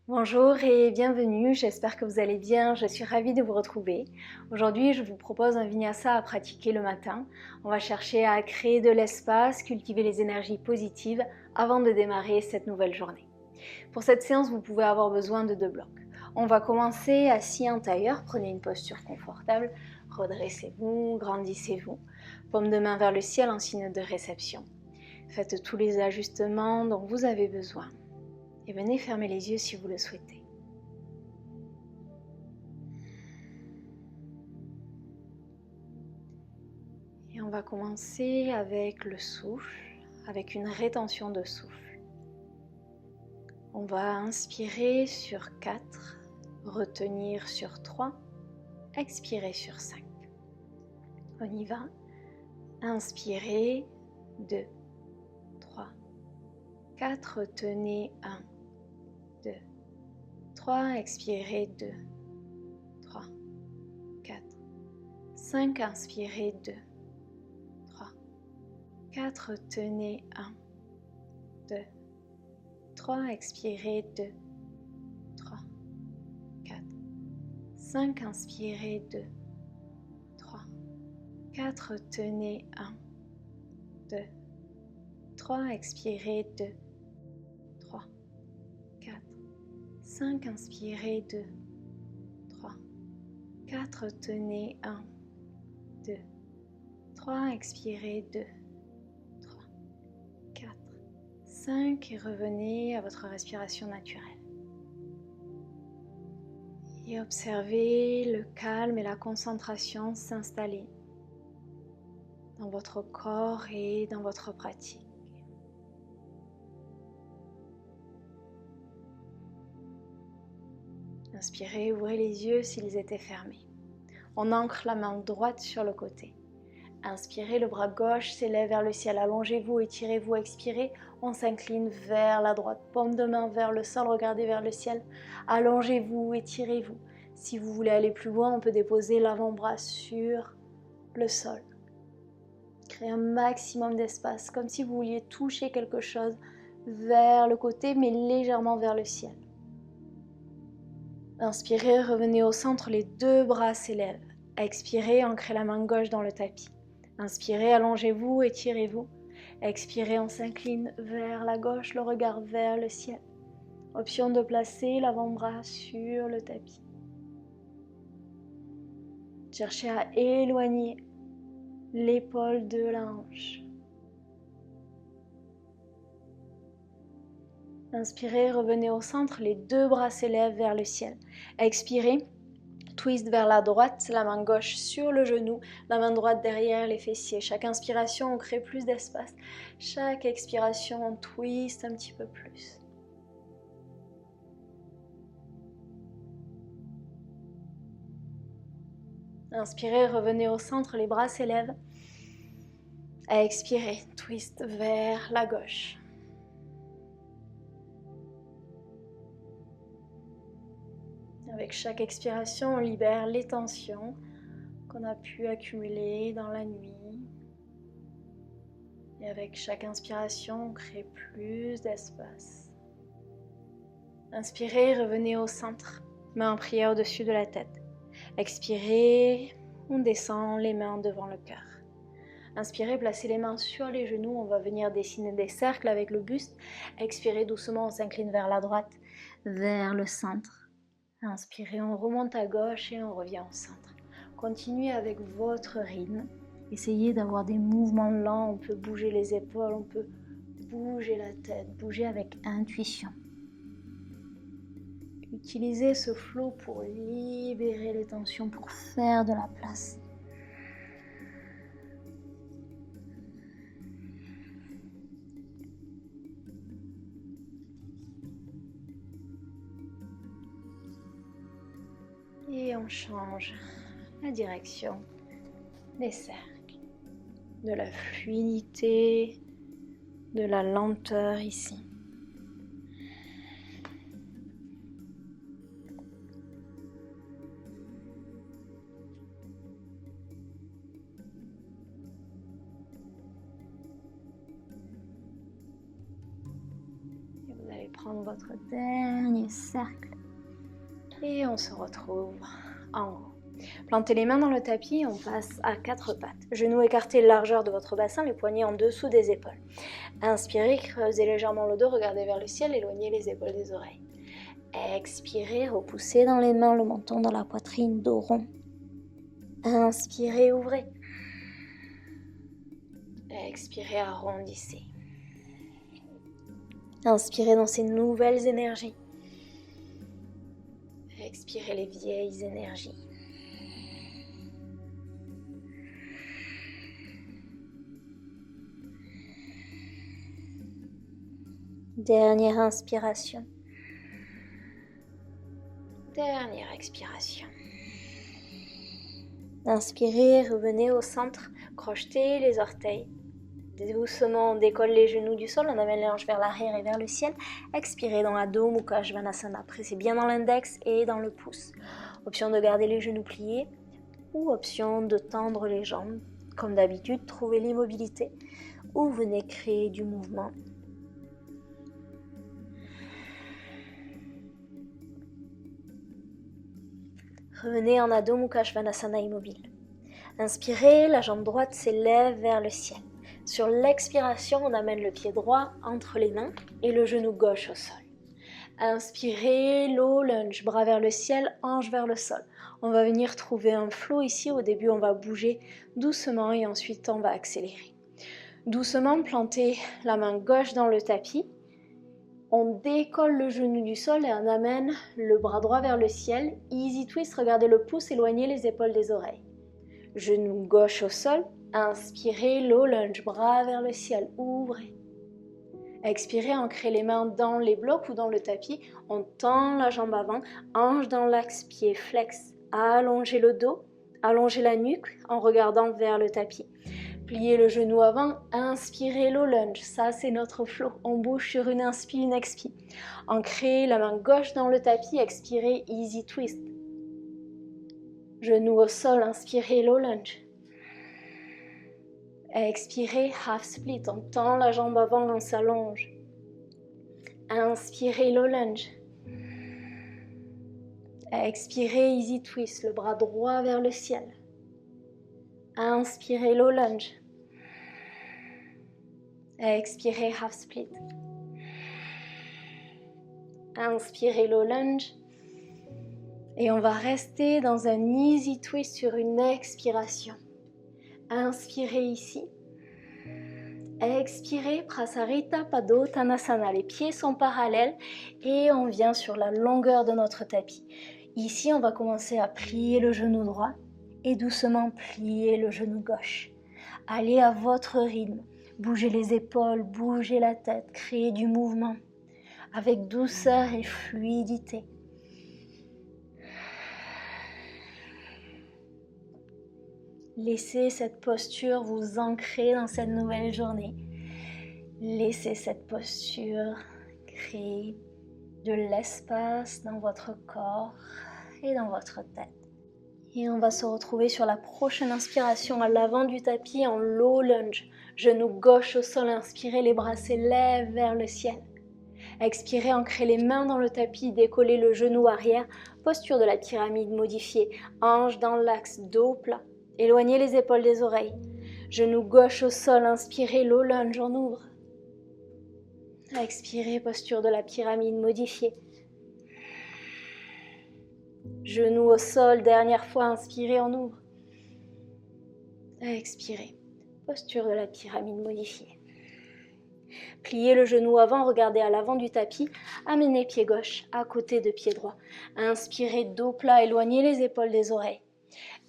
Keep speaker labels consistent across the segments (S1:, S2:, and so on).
S1: Bonjour et bienvenue, j'espère que vous allez bien, je suis ravie de vous retrouver. Aujourd'hui, je vous propose un vinyasa à pratiquer le matin. On va chercher à créer de l'espace, cultiver les énergies positives avant de démarrer cette nouvelle journée. Pour cette séance, vous pouvez avoir besoin de 2 blocs. On va commencer assis en tailleur, prenez une posture confortable, redressez-vous, grandissez-vous. Paume de main vers le ciel en signe de réception. Faites tous les ajustements dont vous avez besoin. Et venez fermer les yeux si vous le souhaitez. Et on va commencer avec le souffle, avec une rétention de souffle. On va inspirer sur 4, retenir sur 3, expirer sur 5. On y va. Inspirez, 2, 3, 4, retenez 1, 2, 3, expirez 2, 3, 4, 5, inspirez 2, 3, 4, retenez 1, 2, 3, expirez 2, 3, 4, 5, inspirez 2, 3, 4, retenez 1, 2, 3, expirez 2, 3, 4, 5, inspirez 2, 3, 4, retenez 1, 2, 3, expirez 2, 3, 4, 5 et revenez à votre respiration naturelle. Et observez le calme et la concentration s'installer dans votre corps et dans votre pratique. Inspirez, ouvrez les yeux s'ils étaient fermés. On ancre la main droite sur le côté. Inspirez, le bras gauche s'élève vers le ciel. Allongez-vous, étirez-vous, expirez. On s'incline vers la droite. Paume de main vers le sol, regardez vers le ciel. Allongez-vous, étirez-vous. Si vous voulez aller plus loin, on peut déposer l'avant-bras sur le sol. Créez un maximum d'espace, comme si vous vouliez toucher quelque chose vers le côté, mais légèrement vers le ciel. Inspirez, revenez au centre, les 2 bras s'élèvent. Expirez, ancrez la main gauche dans le tapis. Inspirez, allongez-vous, étirez-vous. Expirez, on s'incline vers la gauche, le regard vers le ciel. Option de placer l'avant-bras sur le tapis. Cherchez à éloigner l'épaule de la hanche. Inspirez, revenez au centre, les 2 bras s'élèvent vers le ciel. Expirez, twist vers la droite, la main gauche sur le genou, la main droite derrière les fessiers. Chaque inspiration, on crée plus d'espace. Chaque expiration, on twist un petit peu plus. Inspirez, revenez au centre, les bras s'élèvent. Expirez, twist vers la gauche. Avec chaque expiration, on libère les tensions qu'on a pu accumuler dans la nuit. Et avec chaque inspiration, on crée plus d'espace. Inspirez, revenez au centre, main en prière au-dessus de la tête. Expirez, on descend les mains devant le cœur. Inspirez, placez les mains sur les genoux, on va venir dessiner des cercles avec le buste. Expirez doucement, on s'incline vers la droite, vers le centre. Inspirez, on remonte à gauche et on revient au centre. Continuez avec votre rythme. Essayez d'avoir des mouvements lents, on peut bouger les épaules, on peut bouger la tête, bouger avec intuition. Utilisez ce flow pour libérer les tensions, pour faire de la place. Et on change la direction des cercles, de la fluidité, de la lenteur ici. Prendre votre dernier cercle. Et on se retrouve en haut. Plantez les mains dans le tapis et on passe à 4 pattes. Genoux écartés, largeur de votre bassin, les poignets en dessous des épaules. Inspirez, creusez légèrement le dos, regardez vers le ciel, éloignez les épaules des oreilles. Expirez, repoussez dans les mains, le menton dans la poitrine, dos rond. Inspirez, ouvrez. Expirez, arrondissez. Inspirez dans ces nouvelles énergies. Expirez les vieilles énergies. Dernière inspiration. Dernière expiration. Inspirez, revenez au centre, crochetez les orteils. Doucement, on décolle les genoux du sol, on amène les hanches vers l'arrière et vers le ciel. Expirez dans Adho Mukha Svanasana. Pressez bien dans l'index et dans le pouce. Option de garder les genoux pliés ou option de tendre les jambes. Comme d'habitude, trouvez l'immobilité ou venez créer du mouvement. Revenez en Adho Mukha Svanasana immobile. Inspirez, la jambe droite s'élève vers le ciel. Sur l'expiration, on amène le pied droit entre les mains et le genou gauche au sol. Inspirez, low lunge, bras vers le ciel, hanche vers le sol. On va venir trouver un flow ici. Au début, on va bouger doucement et ensuite, on va accélérer. Doucement, plantez la main gauche dans le tapis. On décolle le genou du sol et on amène le bras droit vers le ciel. Easy twist, regardez le pouce, éloignez les épaules des oreilles. Genou gauche au sol. Inspirez, low lunge, bras vers le ciel, ouvrez. Expirez, ancrez les mains dans les blocs ou dans le tapis. On tend la jambe avant, hanche dans l'axe, pied flex. Allongez le dos, allongez la nuque en regardant vers le tapis. Pliez le genou avant, inspirez, low lunge. Ça, c'est notre flow. On bouge sur une inspi, une expi. Ancrez la main gauche dans le tapis, expirez, easy twist. Genou au sol, inspirez, low lunge. Expirez, half split, on tend la jambe avant, on s'allonge. Inspirez, low lunge. Expirez, easy twist, le bras droit vers le ciel. Inspirez, low lunge. Expirez, half split. Inspirez, low lunge. Et on va rester dans un easy twist sur une expiration. Inspirez ici. Expirez, Prasarita Padottanasana. Les pieds sont parallèles et on vient sur la longueur de notre tapis. Ici, on va commencer à plier le genou droit et doucement plier le genou gauche. Allez à votre rythme. Bougez les épaules, bougez la tête, créez du mouvement avec douceur et fluidité. Laissez cette posture vous ancrer dans cette nouvelle journée. Laissez cette posture créer de l'espace dans votre corps et dans votre tête. Et on va se retrouver sur la prochaine inspiration à l'avant du tapis en low lunge. Genou gauche au sol, inspirez, les bras s'élèvent vers le ciel. Expirez, ancrez les mains dans le tapis, décollez le genou arrière. Posture de la pyramide modifiée. Hanche dans l'axe, dos plat. Éloignez les épaules des oreilles. Genou gauche au sol, inspirez, low lunge, on ouvre. Expirez, posture de la pyramide modifiée. Genou au sol, dernière fois, inspirez, on ouvre. Expirez, posture de la pyramide modifiée. Pliez le genou avant, regardez à l'avant du tapis. Amenez pied gauche à côté de pied droit. Inspirez, dos plat, éloignez les épaules des oreilles.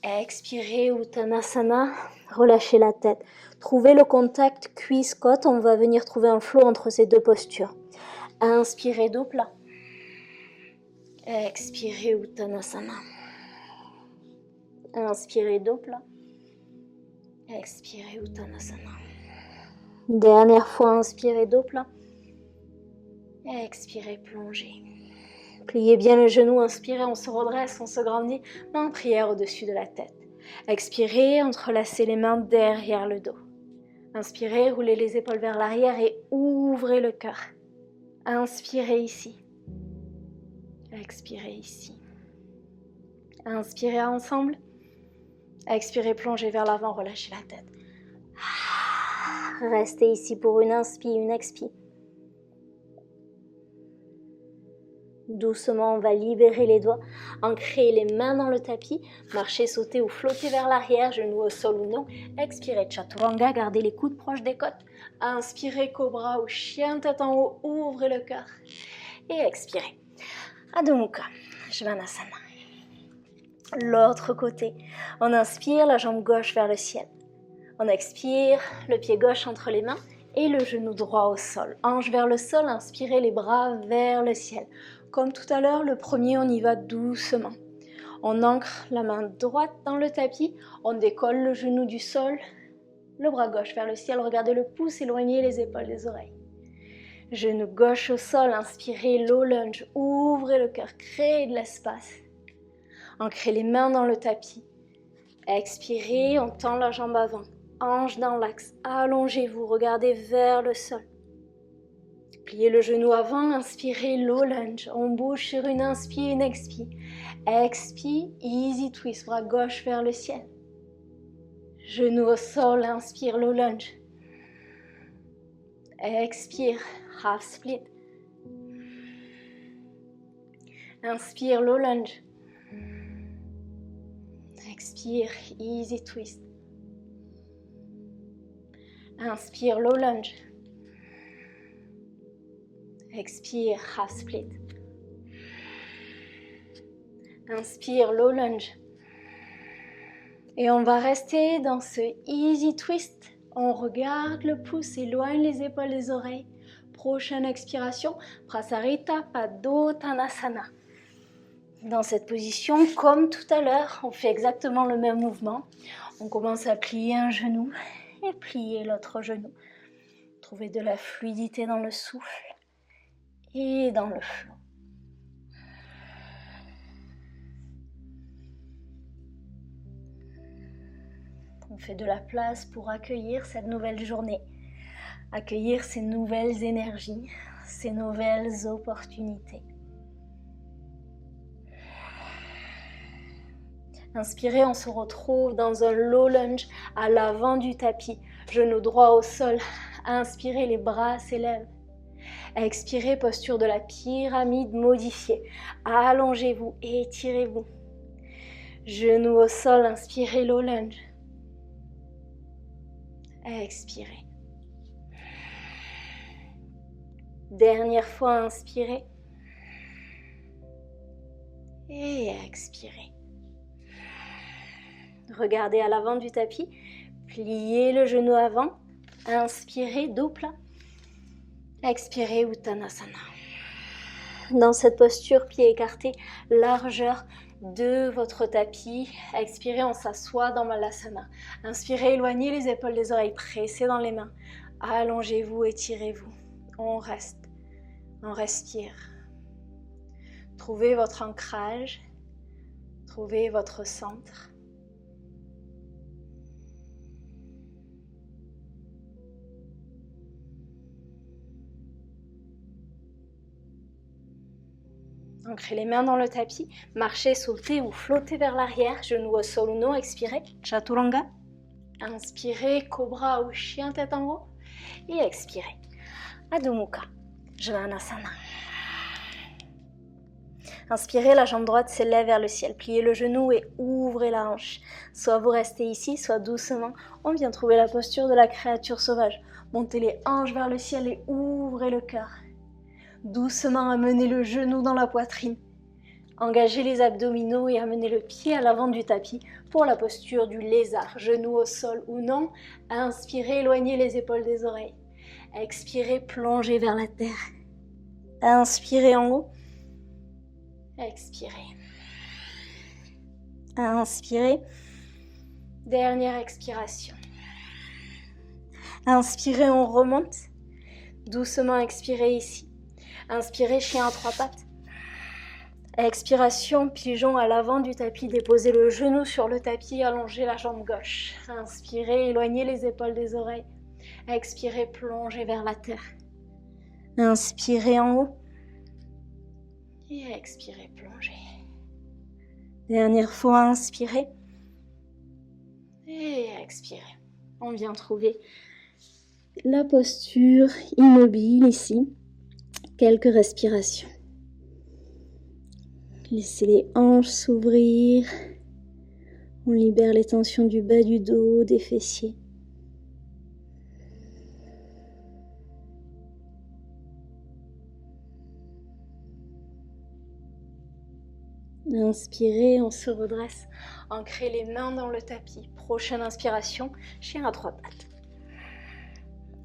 S1: Expirez, Uttanasana, relâchez la tête. Trouvez le contact cuisse-côte, on va venir trouver un flow entre ces deux postures. Inspirez, dos plat. Expirez, Uttanasana. Inspirez, dos plat. Expirez, Uttanasana. Dernière fois, inspirez, dos plat. Expirez, plongez. Pliez bien le genou, inspirez, on se redresse, on se grandit, main en prière au-dessus de la tête. Expirez, entrelacez les mains derrière le dos. Inspirez, roulez les épaules vers l'arrière et ouvrez le cœur. Inspirez ici. Expirez ici. Inspirez ensemble. Expirez, plongez vers l'avant, relâchez la tête. Restez ici pour une inspire, une expire. Doucement, on va libérer les doigts, ancrer les mains dans le tapis, marcher, sauter ou flotter vers l'arrière, genoux au sol ou non. Expirez, chaturanga, gardez les coudes proches des côtes. Inspirez, cobra ou chien tête en haut, ouvrez le cœur. Et expirez. Adho Mukha, Svanasana. L'autre côté, on inspire, la jambe gauche vers le ciel. On expire, le pied gauche entre les mains et le genou droit au sol. Hanche vers le sol, inspirez les bras vers le ciel. Comme tout à l'heure, le premier, on y va doucement. On ancre la main droite dans le tapis, on décolle le genou du sol, le bras gauche vers le ciel, regardez le pouce, éloignez les épaules des oreilles. Genou gauche au sol, inspirez, low lunge, ouvrez le cœur, créez de l'espace. Ancrez les mains dans le tapis. Expirez, on tend la jambe avant. Hanche dans l'axe, allongez-vous, regardez vers le sol. Pliez le genou avant, inspirez, low lunge. On bouge sur une inspire, une expire. Expire, easy twist, bras gauche vers le ciel. Genou au sol, inspire, low lunge. Expire, half split. Inspire, low lunge. Expire, easy twist. Inspire, low lunge. Expire, half split. Inspire, low lunge. Et on va rester dans ce easy twist. On regarde le pouce, éloigne les épaules des oreilles. Prochaine expiration, Prasarita Padottanasana. Dans cette position, comme tout à l'heure, on fait exactement le même mouvement. On commence à plier un genou et plier l'autre genou. Trouvez de la fluidité dans le souffle et dans le flot. On fait de la place pour accueillir cette nouvelle journée, accueillir ces nouvelles énergies, ces nouvelles opportunités. Inspirez, on se retrouve dans un low lunge à l'avant du tapis, genou droit au sol. Inspirez, les bras s'élèvent. Expirez, posture de la pyramide modifiée. Allongez-vous et étirez-vous. Genou au sol, inspirez, low lunge. Expirez. Dernière fois, inspirez. Et expirez. Regardez à l'avant du tapis. Pliez le genou avant. Inspirez, dos plat. Expirez, Uttanasana. Dans cette posture, pieds écartés, largeur de votre tapis. Expirez, on s'assoit dans Malasana. Inspirez, éloignez les épaules des oreilles, pressez dans les mains. Allongez-vous, étirez-vous. On reste, on respire. Trouvez votre ancrage, trouvez votre centre. Ancrez les mains dans le tapis, marchez, sautez ou flottez vers l'arrière, genoux au sol ou non, expirez, chaturanga. Inspirez, cobra ou chien tête en haut. Et expirez, Adho Mukha, Svanasana. Inspirez, la jambe droite s'élève vers le ciel, pliez le genou et ouvrez la hanche. Soit vous restez ici, soit doucement, on vient trouver la posture de la créature sauvage. Montez les hanches vers le ciel et ouvrez le cœur. Doucement, amenez le genou dans la poitrine. Engagez les abdominaux et amenez le pied à l'avant du tapis pour la posture du lézard. Genou au sol ou non. Inspirez, éloignez les épaules des oreilles. Expirez, plongez vers la terre. Inspirez en haut. Expirez. Inspirez. Dernière expiration. Inspirez, on remonte. Doucement, expirez ici. Inspirez, chien à trois pattes. Expiration, pigeon à l'avant du tapis. Déposez le genou sur le tapis, allongez la jambe gauche. Inspirez, éloignez les épaules des oreilles. Expirez, plongez vers la terre. Inspirez en haut. Et expirez, plongez. Dernière fois, inspirez. Et expirez. On vient trouver la posture immobile ici. Quelques respirations. Laissez les hanches s'ouvrir. On libère les tensions du bas du dos, des fessiers. Inspirez, on se redresse. Ancrez les mains dans le tapis. Prochaine inspiration, chien à trois pattes.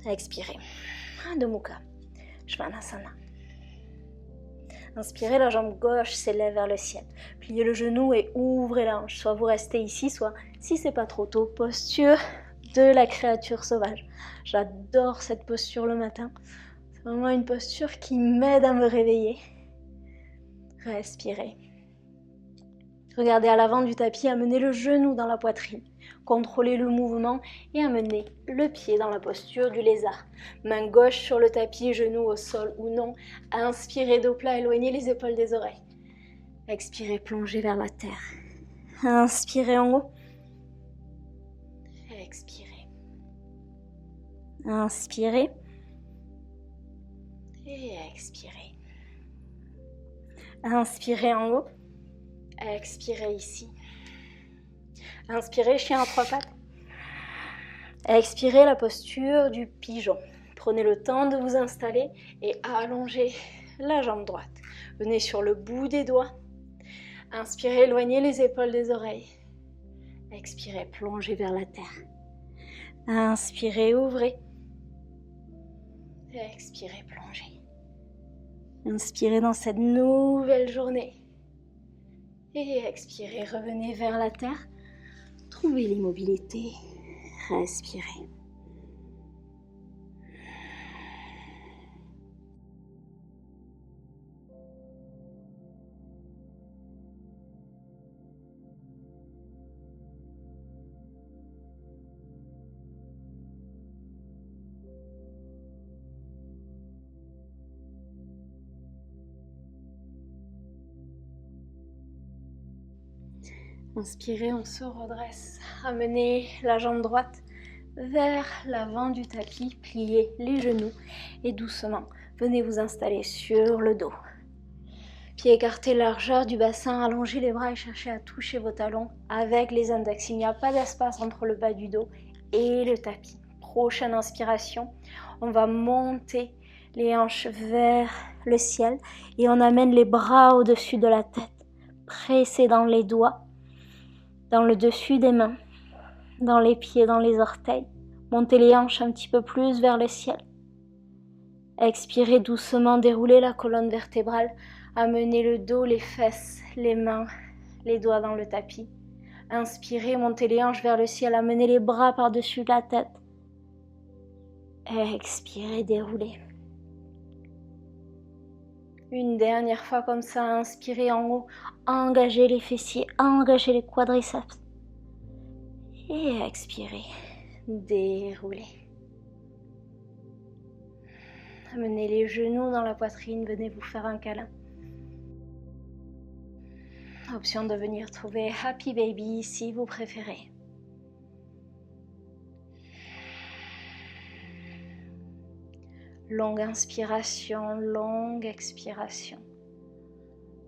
S1: Expirez. Adho Mukha, Svanasana. Inspirez, la jambe gauche s'élève vers le ciel. Pliez le genou et ouvrez la hanche. Soit vous restez ici, soit, si c'est pas trop tôt, posture de la créature sauvage. J'adore cette posture le matin. C'est vraiment une posture qui m'aide à me réveiller. Respirez. Regardez à l'avant du tapis, amenez le genou dans la poitrine. Contrôlez le mouvement et amenez le pied dans la posture du lézard. Main gauche sur le tapis, genou au sol ou non. Inspirez dos plat, éloignez les épaules des oreilles. Expirez, plongez vers la terre. Inspirez en haut. Expirez. Inspirez. Et expirez. Inspirez en haut. Expirez ici. Inspirez, chien à trois pattes. Expirez, la posture du pigeon. Prenez le temps de vous installer et allongez la jambe droite. Venez sur le bout des doigts. Inspirez, éloignez les épaules des oreilles. Expirez, plongez vers la terre. Inspirez, ouvrez. Expirez, plongez. Inspirez dans cette nouvelle journée. Et expirez, revenez vers la terre. Trouvez l'immobilité. Respirez. Inspirez, on se redresse. Amenez la jambe droite vers l'avant du tapis. Pliez les genoux et doucement, venez vous installer sur le dos. Pieds écartés, largeur du bassin. Allongez les bras et cherchez à toucher vos talons avec les index. Il n'y a pas d'espace entre le bas du dos et le tapis. Prochaine inspiration, on va monter les hanches vers le ciel et on amène les bras au-dessus de la tête. Pressez dans les doigts, dans le dessus des mains, dans les pieds, dans les orteils. Montez les hanches un petit peu plus vers le ciel. Expirez doucement, déroulez la colonne vertébrale. Amenez le dos, les fesses, les mains, les doigts dans le tapis. Inspirez, montez les hanches vers le ciel. Amenez les bras par-dessus la tête. Expirez, déroulez. Une dernière fois comme ça, inspirez en haut. Engagez les fessiers, engagez les quadriceps. Et expirez, déroulez. Amenez les genoux dans la poitrine, venez vous faire un câlin. Option de venir trouver Happy Baby si vous préférez. Longue inspiration, longue expiration.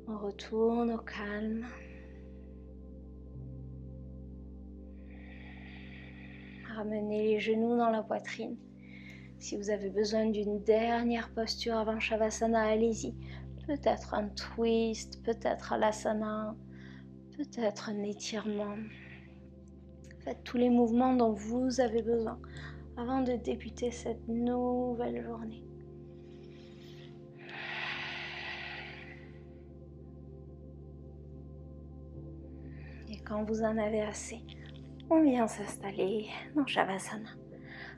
S1: On retourne au calme. Ramenez les genoux dans la poitrine. Si vous avez besoin d'une dernière posture avant Shavasana, allez-y. Peut-être un twist, peut-être à l'asana, peut-être un étirement. Faites tous les mouvements dont vous avez besoin avant de débuter cette nouvelle journée. Et quand vous en avez assez, on vient s'installer dans Shavasana.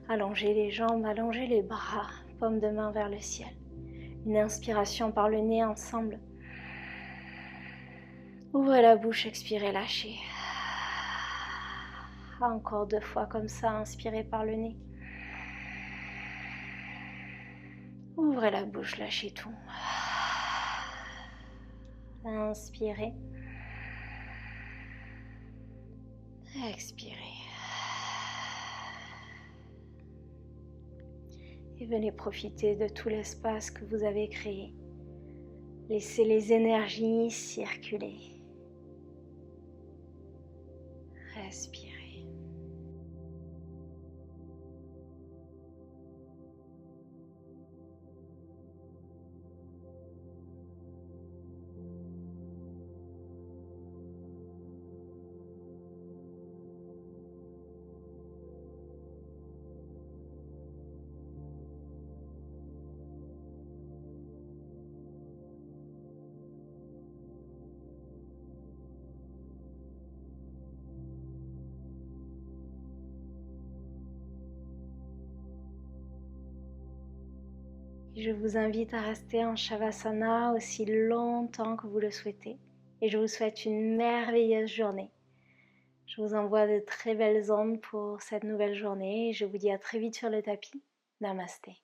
S1: Allongez les jambes, allongez les bras, paume de main vers le ciel. Une inspiration par le nez ensemble. Ouvrez la bouche, expirez, lâchez. Encore 2 fois comme ça, inspirez par le nez. Ouvrez la bouche, lâchez tout. Inspirez. Expirez. Et venez profiter de tout l'espace que vous avez créé. Laissez les énergies circuler. Respirez. Je vous invite à rester en Shavasana aussi longtemps que vous le souhaitez et je vous souhaite une merveilleuse journée. Je vous envoie de très belles ondes pour cette nouvelle journée et je vous dis à très vite sur le tapis. Namasté.